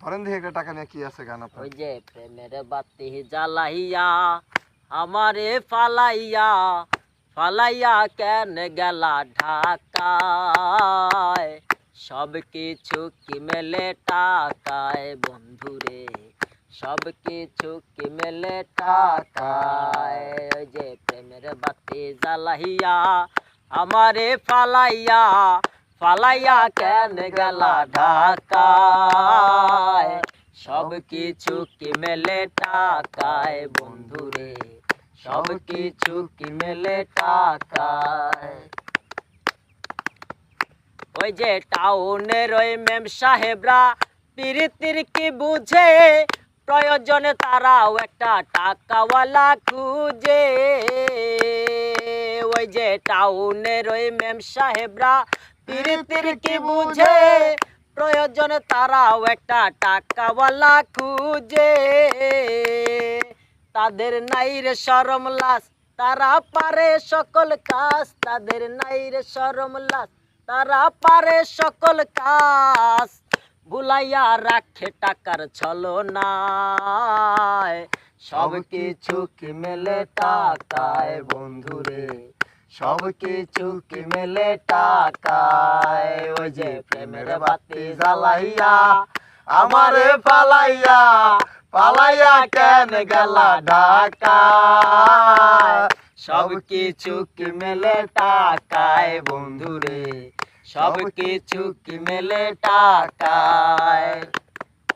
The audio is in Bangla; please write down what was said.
ধরেন দেখি একটা টাকা নিয়ে কি আছে গান আপনার। ওই যে প্রেমের বাতি জ্বালাইয়া আমারে ফালাইয়া ফালাইয়া কেন গেলা ঢাকায়, সব কিছু কি মেলে টাকায় বন্ধুরে, সব কিছু কি মেলে টাকায়। ওই যে প্রেমের বাতি জ্বালাইয়া আমারে ফালাইয়া ফালাইয়া কেন গেলা ঢাকায়, সব কিছু কি মেলে টাকায় বন্ধুরে, সব কিছু কি মেলে টাকায়। ওই যে টাউনের ওই মেম সাহেবরা পিরিতির কি বুঝে, প্রয়োজনে তারাও একটা টাকাওয়ালা খুঁজে। ওই যে টাউনের ওই মেম সাহেবরা পিরিতির কি বুঝে, প্রয়োজনে তারাও একটা টাকাওয়ালা খুঁজে। তাদের নাই রে শরম লাজ, তারা পারে সকল কাজ, তাদের নাই রে শরম লাজ, তারা পারে সকল কাজ। ভুলাইয়া রাখে টাকার ছলনায়, সব কিছু কি মেলে টাকায় বন্ধুরে, সব কিছু কি মেলে টাকায়। ওই যে প্রেমের বাতি জ্বালাইয়া আমারে ফালাইয়া ফালাইয়া কেন গেলা ঢাকায়, সব কিছু কি মেলে টাকায় বন্ধুরে, সব কিছু কি মেলে টাকায়।